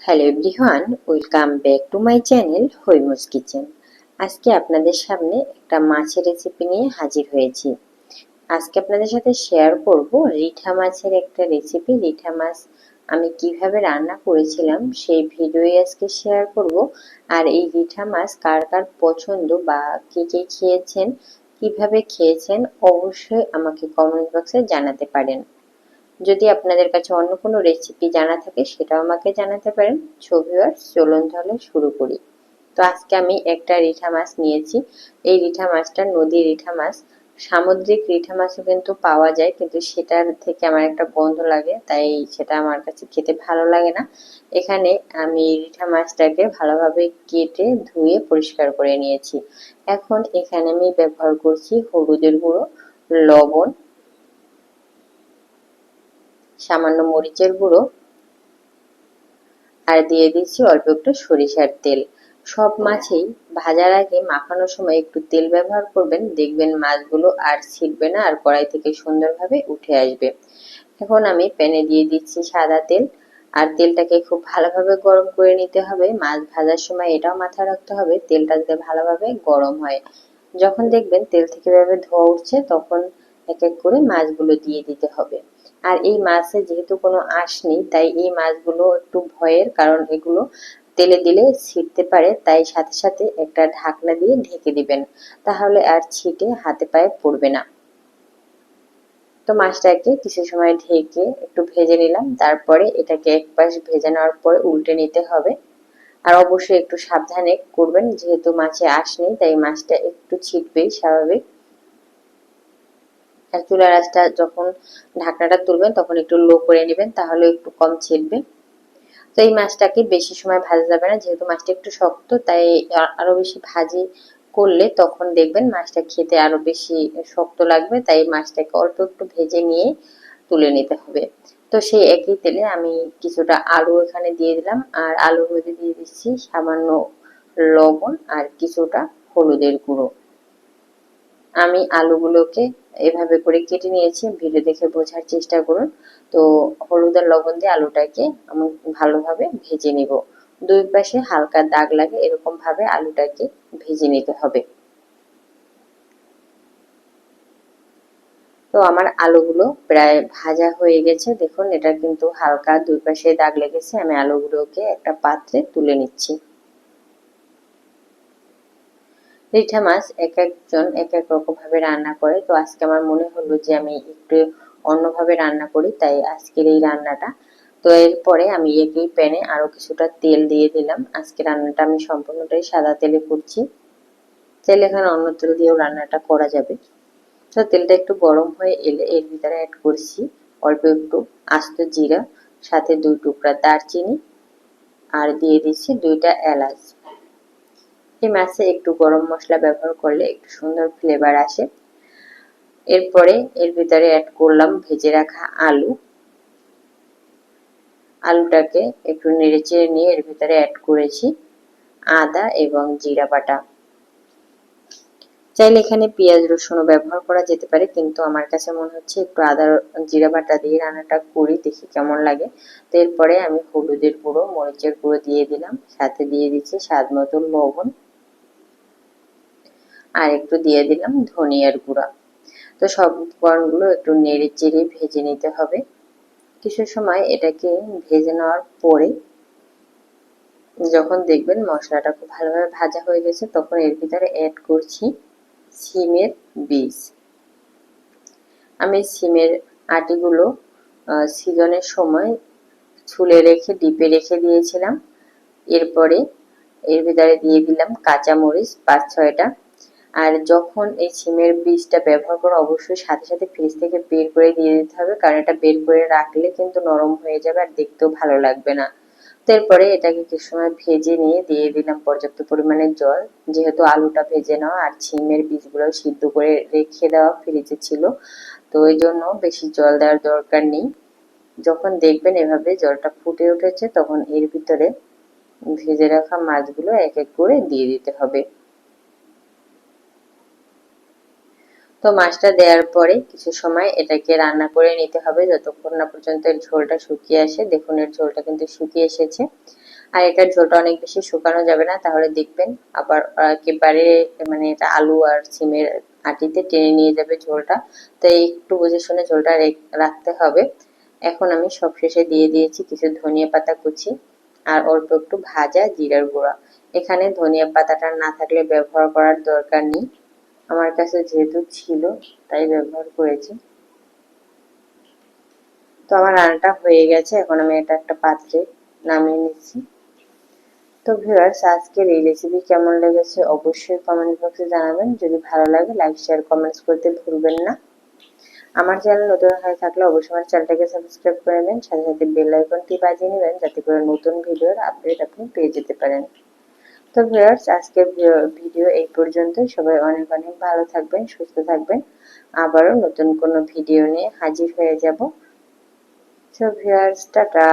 Hello everyone, welcome back to my channel Haimus kitchen. আজকে আপনাদের সামনে একটা মাছের রেসিপি নিয়ে হাজির হয়েছি। আজকে আপনাদের সাথে শেয়ার করব রিঠা মাছের একটা রেসিপি। রিঠা মাছ আমি কিভাবে রান্না করেছিলাম সেই ভিডিওই আজকে শেয়ার করব। আর এই রিঠা মাছ কার কার পছন্দ বা কে কে খেয়েছেন, কিভাবে খেয়েছেন, অবশ্যই আমাকে কমেন্ট বক্সে জানাতে পারেন। যদি আপনাদের কাছে অন্য কোনো রেসিপি জানা থাকে সেটাও আমাকে জানাতে পারেন। ভিউয়ার্স, চলুন তাহলে শুরু করি। তো আজকে আমি একটা রিঠা মাছ নিয়েছি। এই রিঠা মাছটা নদীর রিঠা মাছ। সামুদ্রিক রিঠা মাছও কিন্তু পাওয়া যায়, কিন্তু সেটার থেকে আমার একটা গন্ধ লাগে, তাই সেটা আমার কাছে খেতে ভালো লাগে না। এখানে আমি রিঠা মাছটাকে ভালোভাবে কেটে ধুয়ে পরিষ্কার করে নিয়েছি। এখন এখানে আমি ব্যবহার করছি হলুদের গুঁড়ো, লবণ, সামান্য মরিচের গুঁড়ো, আর দিয়ে দিচ্ছি অল্প একটু সরিষার তেল। সব মাছেই ভাজার আগে মাখানোর সময় একটু তেল ব্যবহার করবেন, দেখবেন মাছগুলো আর ছিটবে না, আর কড়াই থেকে সুন্দরভাবে উঠে আসবে। এখন আমি প্যানে দিয়ে দিচ্ছি সাদা তেল। আর তেলটাকে খুব ভালোভাবে গরম করে নিতে হবে। মাছ ভাজার সময় এটাও মাথায় রাখতে হবে তেলটা যাতে ভালোভাবে গরম হয়। যখন দেখবেন তেল থেকে এভাবে ধোঁয়া উঠছে, তখন এক এক করে মাছগুলো দিয়ে দিতে হবে। আর এই মাছে যেহেতু কোনো আঁশ নেই, তাই এই মাছগুলো একটু ভয়ের, কারণ এগুলো তেলে দিলে ছিটতে পারে, তাই সাথে সাথে একটা ঢাকনা দিয়ে ঢেকে দিবেন, তাহলে আর ছিটে হাতে পায়ে পড়বে না। তো মাছটাকে কিছু সময় ঢেকে একটু ভেজে নিলাম, তারপরে এটাকে এক পাশ ভেজে নেওয়ার পরে উল্টে নিতে হবে। আর অবশ্যই একটু সাবধানে করবেন, যেহেতু মাছে আঁশ নেই, তাই মাছটা একটু ছিটবেই স্বাভাবিক। আর চুলার আঁচটা যখন ঢাকনাটা তুলবেন তখন একটু লো করে নেবেন, তাহলে একটু কম ছিটবে। তো এই মাছটাকে বেশি সময় ভাজা যাবে না, যেহেতু মাছটা একটু শক্ত, তাই আরো বেশি ভাজি করলে তখন দেখবেন মাছটা খেতে আরো বেশি শক্ত লাগবে, তাই মাছটাকে অল্প একটু ভেজে নিয়ে তুলে নিতে হবে। তো সেই একই তেলে আমি কিছুটা আলু এখানে দিয়ে দিলাম, আর আলুর মধ্যে দিয়ে দিচ্ছি সামান্য লবণ আর কিছুটা হলুদের গুঁড়ো। আমি আলুগুলোকে এভাবে করে কেটে নিয়েছি, ভিডিও দেখে বোঝার চেষ্টা করুন। তো হলুদ আর লবণ দিয়ে আলুটাকে আমি ভালোভাবে ভেজে নিব। দুই পাশে হালকা দাগ লাগে এরকম ভাবে আলুটাকে ভেজে নিতে হবে। তো আমার আলুগুলো প্রায় ভাজা হয়ে গেছে, দেখুন এটা কিন্তু হালকা দুই পাশে দাগ লেগেছে। আমি আলুগুলোকে একটা পাত্রে তুলে নিচ্ছি। রিঠা মাছ এক একজন এক এক রকম ভাবে রান্না করে, তো আজকে আমার মনে হলো যে আমি একটু অন্যভাবে রান্না করি, তাই আজকের এই রান্নাটা। তো এরপরে আমি একই প্যানে আরো কিছুটা তেল দিয়ে দিলাম। আজকে রান্নাটা আমি সম্পূর্ণটাই সাদা তেলে করছি, চাইলে এখানে অন্য তেল দিয়েও রান্নাটা করা যাবে। তো তেলটা একটু গরম হয়ে এলে এর ভিতরে অ্যাড করছি অল্প একটু আস্ত জিরা, সাথে দুই টুকরা দারচিনি, আর দিয়ে দিচ্ছি দুইটা এলাচ। এই মাছে একটু গরম মশলা ব্যবহার করলে একটু সুন্দর ফ্লেভার আসে। এরপরে এর ভিতরে অ্যাড করলাম ভেজে রাখা আলু। আলুটাকে একটু নেড়েচেড়ে নিয়ে এর ভিতরে অ্যাড করেছি আদা এবং জিরা বাটা। চাইলে এখানে পেঁয়াজ রসুনও ব্যবহার করা যেতে পারে, কিন্তু আমার কাছে মনে হচ্ছে একটু আদা জিরা বাটা দিয়ে রান্নাটা করি, দেখি কেমন লাগে। তো এরপরে আমি হলুদের গুঁড়ো, মরিচের গুঁড়ো দিয়ে দিলাম, সাথে দিয়ে দিচ্ছি স্বাদ মতো লবণ, আর একটু দিয়ে দিলাম ধনিয়ার গুঁড়া। তো সব উপকরণগুলো একটু নেড়ে চেড়ে ভেজে নিতে হবে। কিছু সময় এটাকে ভেজে নেওয়ার পরে যখন দেখবেন মশলাটা খুব ভালোভাবে ভাজা হয়ে গেছে, তখন এর ভিতরে অ্যাড করছি সিমের বীজ। আমি সিমের আটিগুলো সিজনের সময় ছুলে রেখে ডিপে রেখে দিয়েছিলাম। এরপরে এর ভিতরে দিয়ে দিলাম কাঁচামরিচ ৫-৬টা। আর যখন এই সিমের বীজটা ব্যবহার করো, অবশ্যই সাথে সাথে ফ্রিজ থেকে বের করে দিয়ে দিতে হবে, কারণ এটা বের করে রাখলে কিন্তু নরম হয়ে যাবে আর দেখতেও ভালো লাগবে না। এরপরে এটাকে কিছু সময় ভেজে নিয়ে দিয়ে দিলাম পর্যাপ্ত পরিমাণে জল, যেহেতু আলুটা ভেজে নেওয়া আর সিমের বীজগুলো সিদ্ধ করে রেখে দেওয়া ফ্রিজে ছিল, তো ওই জন্য বেশি জল দেওয়ার দরকার নেই। যখন দেখবেন এভাবে জলটা ফুটে উঠেছে, তখন এর ভিতরে ভেজে রাখা মাছগুলো এক এক করে দিয়ে দিতে হবে। তো মাছটা দেওয়ার পরে কিছু সময় এটাকে রান্না করে নিতে হবে, যতক্ষণ না পর্যন্ত এর ঝোলটা শুকিয়ে আসে। দেখুন এর ঝোলটা কিন্তু শুকিয়ে এসেছে। আর এটার ঝোলটা অনেক বেশি শুকানো যাবে না, তাহলে দেখবেন আবার একেবারে মানে এটা আলু আর সিমের আটিতে টেনে নিয়ে যাবে ঝোলটা। তো একটু বুঝে শুনে ঝোলটা রাখতে হবে। এখন আমি সবশেষে দিয়ে দিয়েছি কিছু ধনিয়া পাতা কুচি আর অল্প একটু ভাজা জিরার গুঁড়া। এখানে ধনিয়া পাতাটা না থাকলে ব্যবহার করার দরকার নেই, আমার কাছে যেহেতু ছিল তাই ব্যবহার করেছি। তো আমার রান্নাটা হয়ে গেছে, এখন আমি এটা একটা পাত্রে নামিয়ে নিচ্ছি। তো ভিউয়ার্স, আজকের এই রেসিপি কেমন লেগেছে অবশ্যই কমেন্ট বক্সে জানাবেন। যদি ভালো লাগে লাইক শেয়ার কমেন্টস করতে ভুলবেন না। আমার চ্যানেল নতুন হয়ে থাকলে অবশ্যই আমার চ্যানেলটাকে সাবস্ক্রাইব করে নেবেন, সাথে সাথে বেল আইকনটি বাজিয়ে নেবেন যাতে করে নতুন ভিডিওর আপডেট আপনি পেয়ে যেতে পারেন। তো ভিউয়ার্স, আজকের ভিডিও এই পর্যন্তই। সবাই অনেক অনেক ভালো থাকবেন, সুস্থ থাকবেন। আবারও নতুন কোনো ভিডিও নিয়ে হাজির হয়ে যাব। তো ভিউয়ার্স, টাটা।